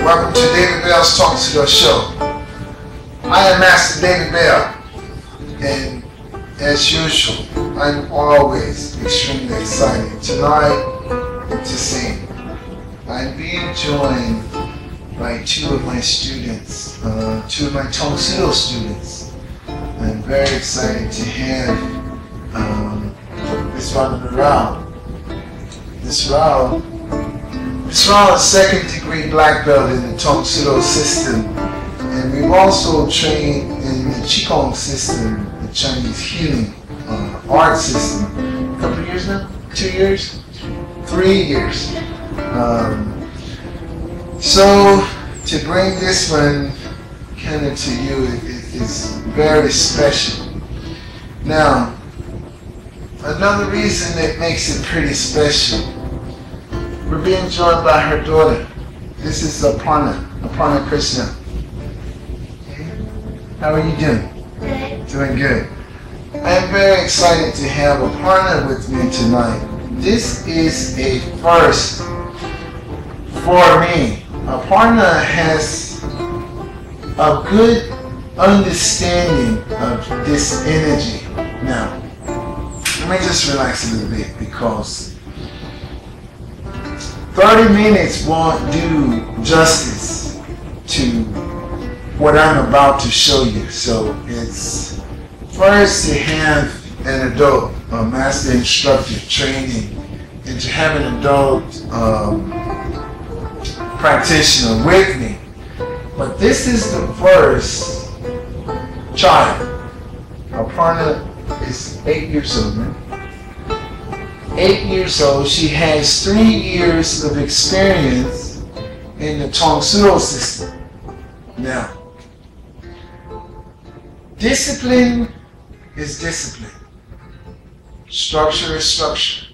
Welcome to David Bell's Talk to the Show. I am Master David Bell, and as usual, I'm always extremely excited. Tonight, to sing. I'm being joined by two of my students, two of my Tang students. I'm very excited to have Miss Rao. Miss Rao is second degree black belt in the Tang system, and we've also trained in the Qigong system, the Chinese healing art system. A couple of years now? 2 years? 3 years. So to bring this one kind of to you is very special. Now, another reason that makes it pretty special, we're being joined by her daughter. This is Aparna Krishna. How are you doing? Good. Doing good. I am very excited to have Aparna with me tonight. This is a first for me. Aparna has a good understanding of this energy. Now, let me just relax a little bit, because 30 minutes won't do justice to what I'm about to show you. So it's first to have an adult, a master instructor training, and to have an adult practitioner with me. But this is the first child. Aparna is 8 years old now. 8 years old. She has 3 years of experience in the Tang system. Now, discipline is discipline. Structure is structure.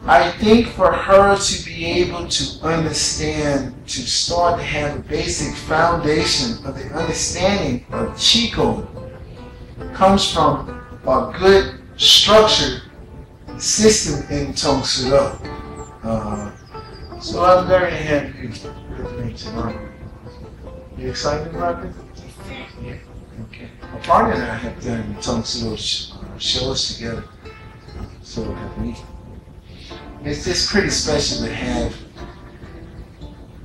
I think for her to be able to understand, to start to have a basic foundation of the understanding of Qigong, comes from a good structured system in Tang Soo. So I'm very happy with me tonight. You excited about this? Yeah. Okay. Aparna and I have done Tang Soo shows together. So have we. It's just pretty special to have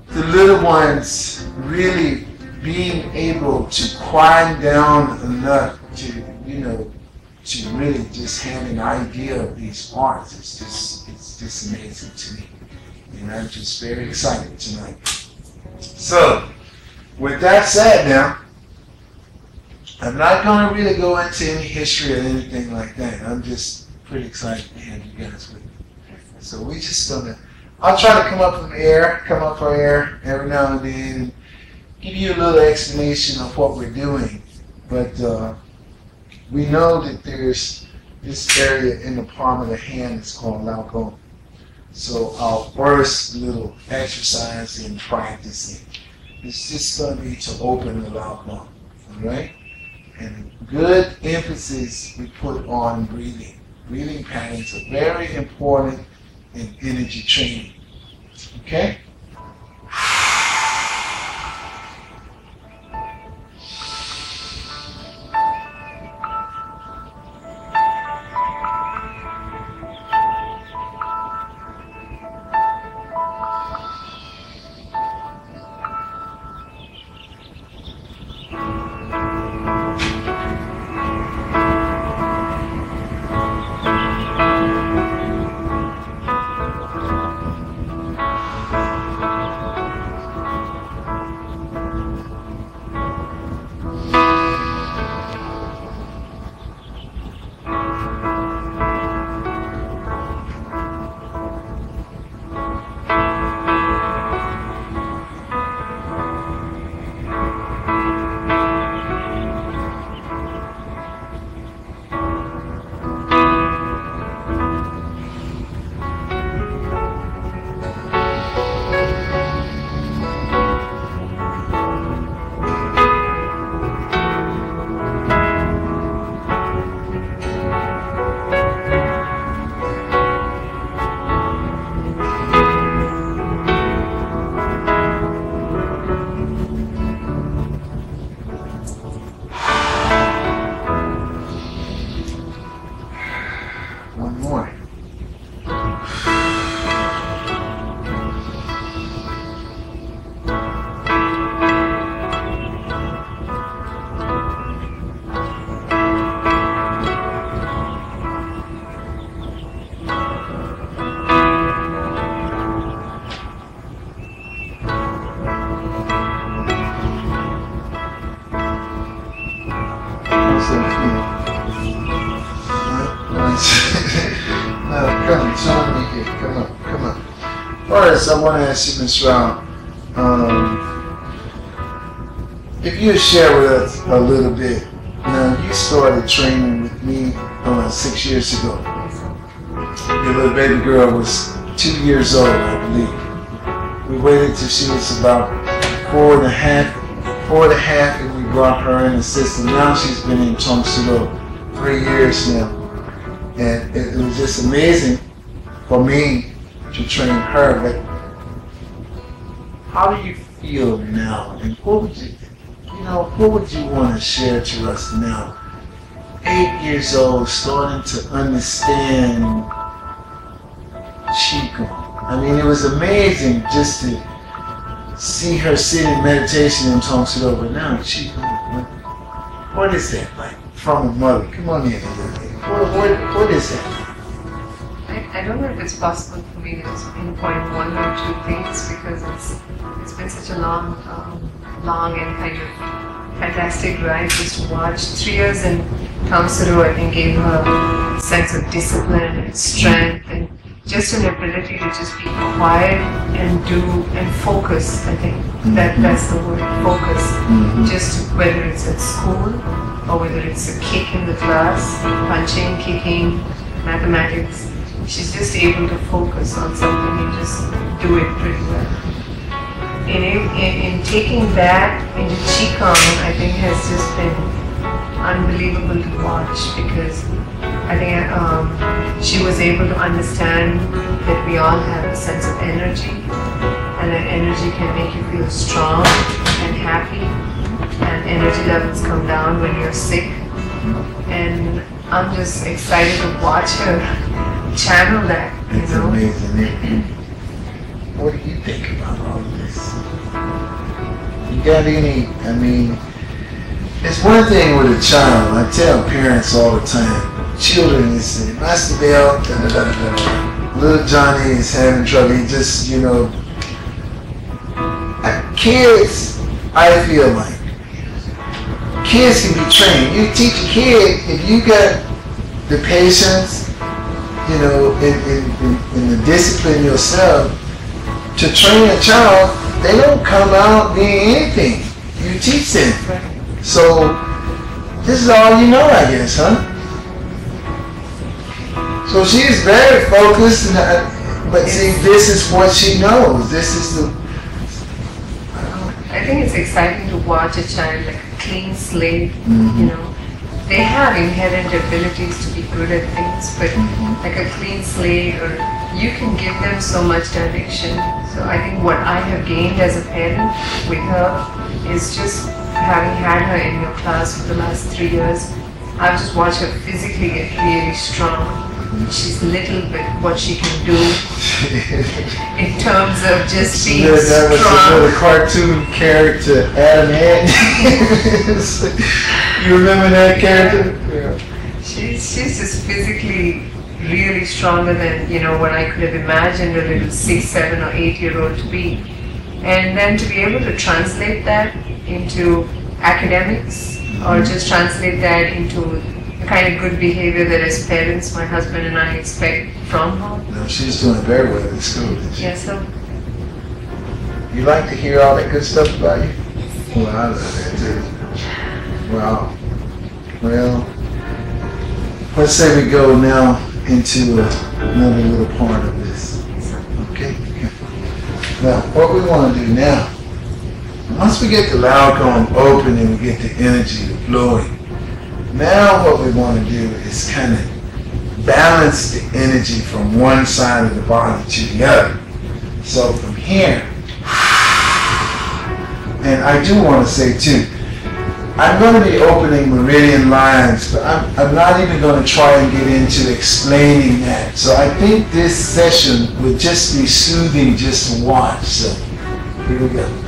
the little ones really being able to quiet down enough to, to really just have an idea of these arts. It's just amazing to me. And I'm just very excited tonight. So, with that said now, I'm not going to really go into any history or anything like that. I'm just pretty excited to have you guys with me. So we're just gonna, I'll try to come up for air every now and then, and give you a little explanation of what we're doing. But we know that there's this area in the palm of the hand that's called Lao Gong. So our first little exercise in practicing is just going to be to open the Lao Gong, all right? And good emphasis we put on breathing. Breathing patterns are very important in energy training. Okay? Okay, come on, come on. First, I want to ask you, Miss Rao, if you share with us a little bit. Now, you started training with me 6 years ago. Your little baby girl was 2 years old, I believe. We waited till she was about 4.5, and we brought her in the system. Now she's been in Tang 3 years now. And it was just amazing for me to train her. But how do you feel now? And what would you want to share to us now? 8 years old, starting to understand Qigong. I mean, it was amazing just to see her sit in meditation in Tang Soo, but now Qigong, what is that like from a mother? Come on in. What is that? I don't know if it's possible for me to just pinpoint one or two things because it's been such a long and kind of fantastic ride just to watch. 3 years in Tang Soo, I think, gave her a sense of discipline and strength and just an ability to just be quiet and do and focus. I think that's the word, focus. Just whether it's at school or whether it's a kick in the class, punching, kicking, mathematics, she's just able to focus on something and just do it pretty well. In taking that into Qigong, I think has just been unbelievable to watch because I think she was able to understand that we all have a sense of energy and that energy can make you feel strong and happy and energy levels come down when you're sick. And I'm just excited to watch her channel that, It's amazing. What do you think about all of this? You got any, I mean, it's one thing with a child. I tell parents all the time, children, they say, Master Bell, little Johnny is having trouble. He just, kids, I feel like, kids can be trained. You teach a kid, if you got the patience, in the discipline yourself, to train a child, they don't come out being anything. You teach them. So, this is all you know, I guess, huh? So she is very focused, but see, this is what she knows. This is the... I think it's exciting to watch a child like a clean slate, They have inherent abilities to be good at things, but like a clean slate, or you can give them so much direction. So I think what I have gained as a parent with her is just having had her in your class for the last 3 years, I've just watched her physically get really strong. She's little, but what she can do in terms of just being strong. That was another cartoon character, Adam Ant. You remember that character? Yeah. She's just physically really stronger than what I could have imagined a little 6, 7, or 8-year-old to be. And then to be able to translate that into academics, or just translate that into the kind of good behavior that as parents, my husband and I expect from her. No, she's doing very well in school, isn't she? Yes, sir. You like to hear all that good stuff about you? Well, I love that too. Wow. Well, let's say we go now into another little part of this. Okay? Now, what we want to do now, once we get the loud cone open and we get the energy flowing, now what we want to do is kind of balance the energy from one side of the body to the other. So from here, and I do want to say too, I'm going to be opening meridian lines, but I'm not even going to try and get into explaining that. So I think this session would just be soothing just to watch. So here we go.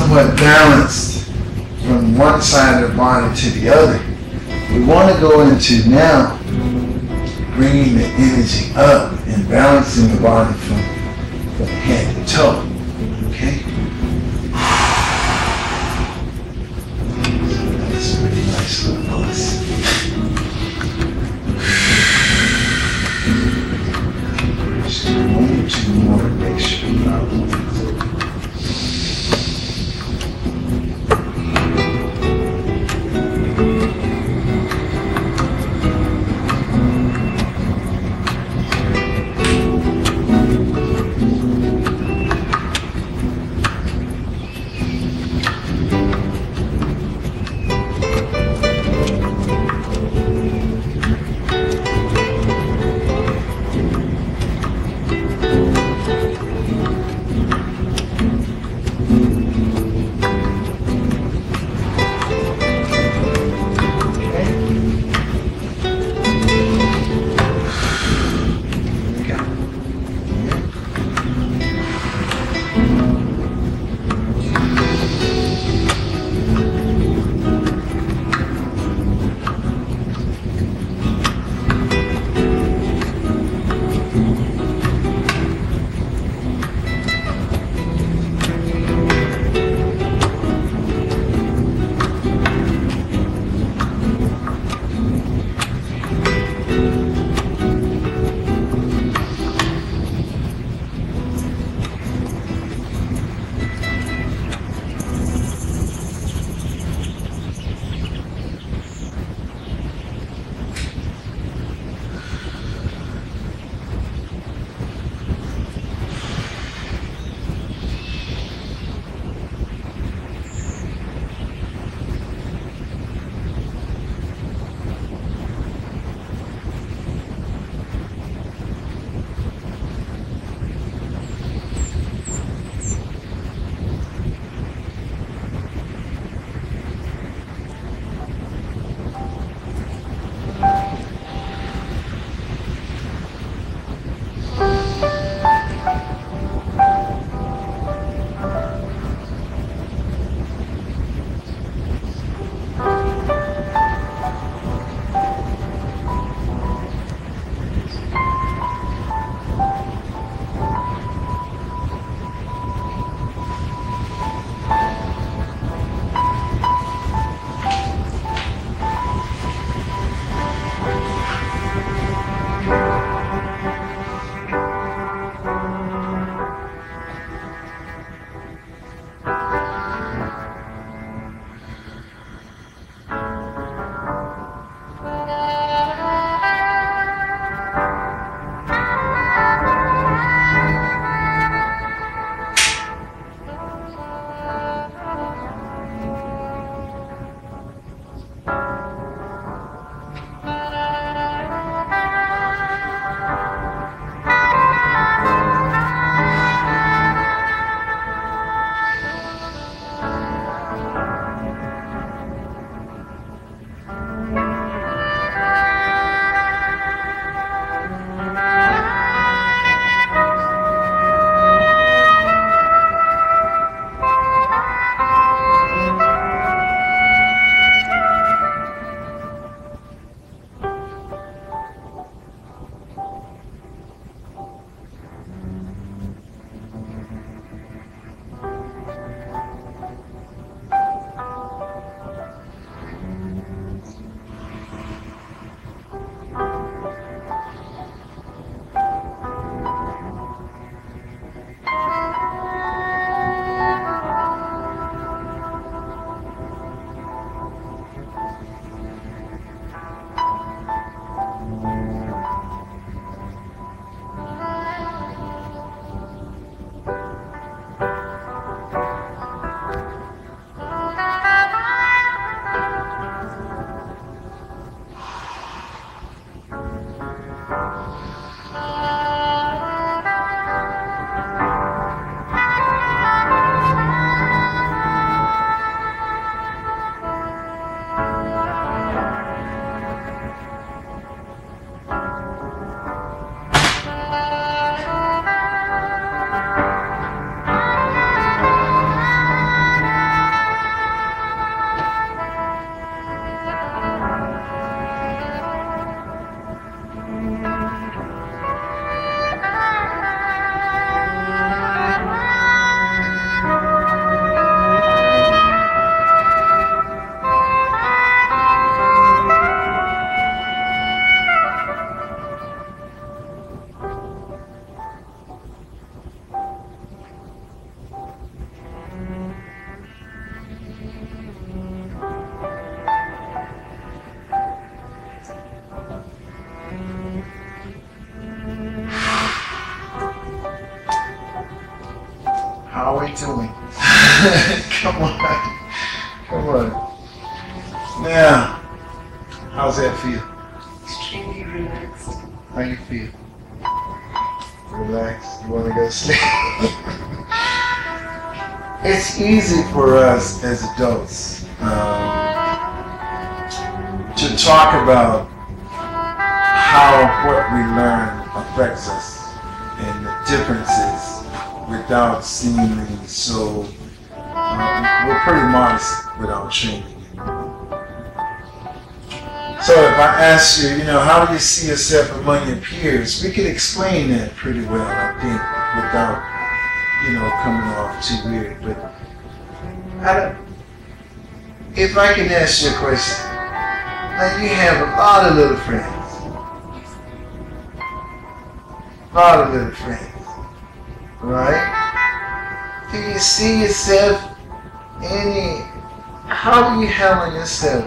somewhat balanced from one side of the body to the other, we want to go into now bringing the energy up and balancing the body from head to toe. Okay? That's a really nice little pulse. Just one or two more to make sure you're not moving. Come on. Come on. Now, how's that feel? Extremely relaxed. How you feel? Relaxed. You want to go to sleep? It's easy for us as adults to talk about how what we learn affects us and the differences without seeming so, we're pretty modest with our training. So if I ask you, how do you see yourself among your peers, we could explain that pretty well, I think, without, coming off too weird. But if I can ask you a question, now you have a lot of little friends. Right? Do you see yourself how do you handle yourself?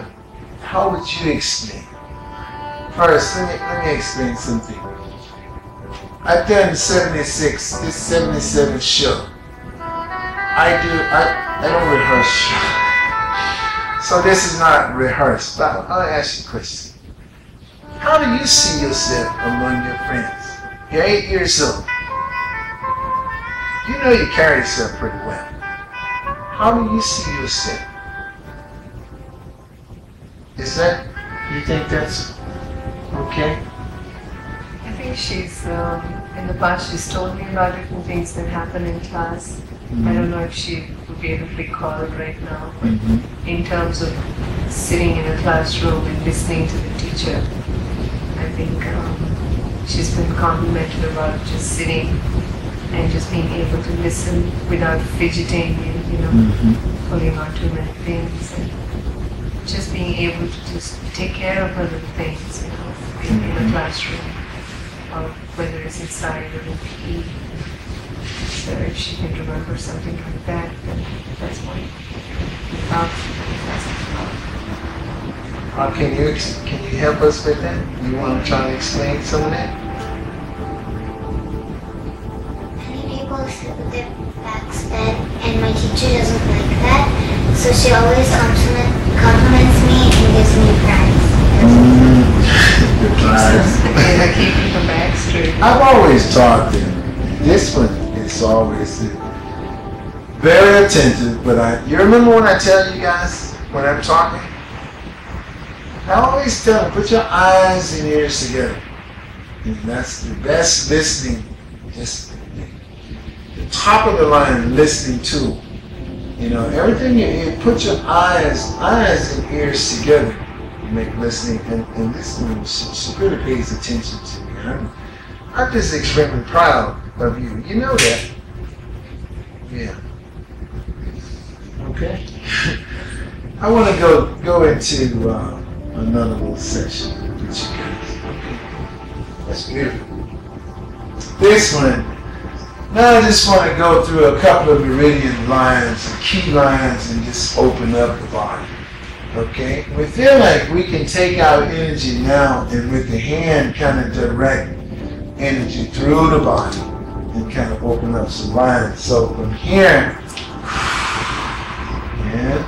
How would you explain? First, let me explain something. I've done 76, this 77th show. I don't rehearse show. So this is not rehearsed, but I'll ask you a question. How do you see yourself among your friends? You're 8 years old. You know you carry yourself pretty well. How do you see yourself? You think that's okay? I think she's, in the past, she's told me about different things that happen in class. Mm-hmm. I don't know if she would be able to recall it right now, but in terms of sitting in a classroom and listening to the teacher, I think she's been complimented about just sitting and just being able to listen without fidgeting and, pulling on too many things. And just being able to just take care of her little things, in the classroom, or whether it's inside or in PE. So if she can remember something like that, then that's one. Can you help us with that? You want to try to explain some of that? Many people sit with their backs bent, and my teacher doesn't like that, so she always compliments me and gives me prize. Keeping her back straight. I've always taught them. This one is always very attentive, but you remember when I tell you guys when I'm talking? I always tell them, put your eyes and ears together. And that's the best listening, just the top of the line listening tool. Everything you put your eyes and ears together, you make listening, and listening, she really pays attention to me. I'm just extremely proud of you. You know that. Yeah. Okay. I want to go into another little section with you guys. Okay. That's beautiful. This one. Now I just want to go through a couple of meridian lines and key lines and just open up the body. Okay? We feel like we can take our energy now and with the hand kind of direct energy through the body and kind of open up some lines. So from here, and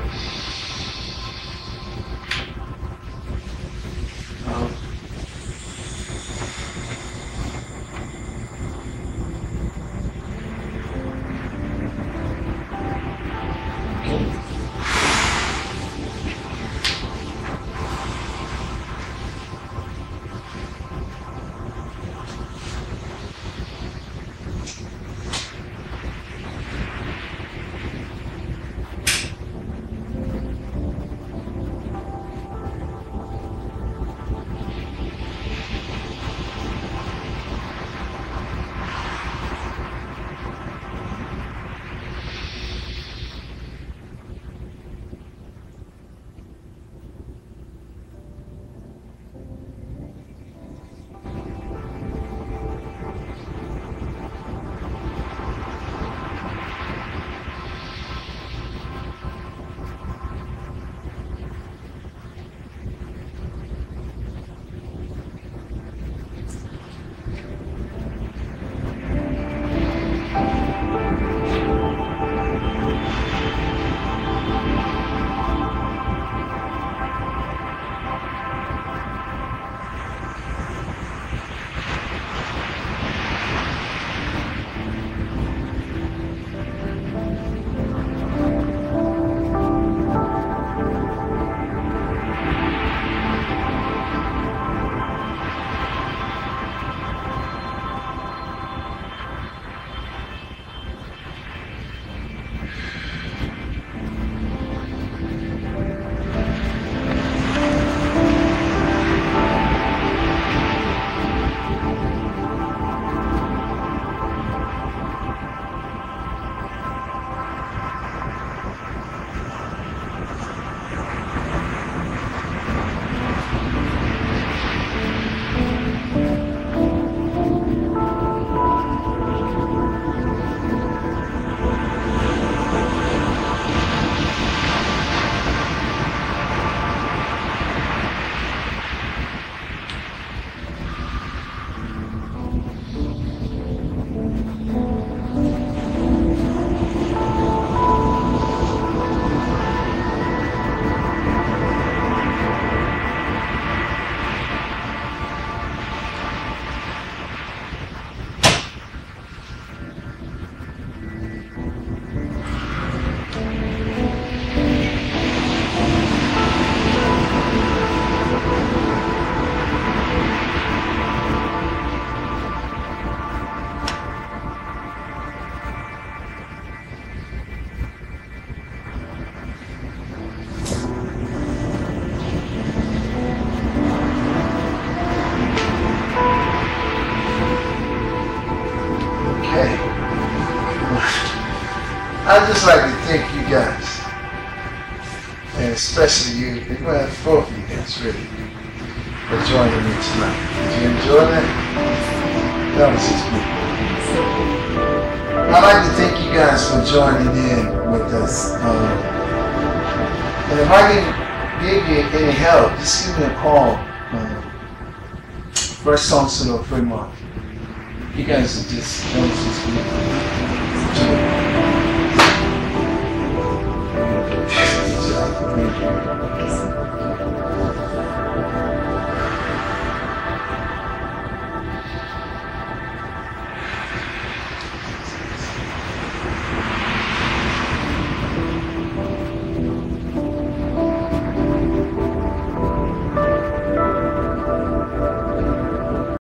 especially you. Well, both of you guys, really, for joining me tonight. Did you enjoy that? That was just good. I'd like to thank you guys for joining in with us. And if I can give you any help, just give me a call. First Song Solo Fremont. You guys are just, that was just good. Good job. Thank you.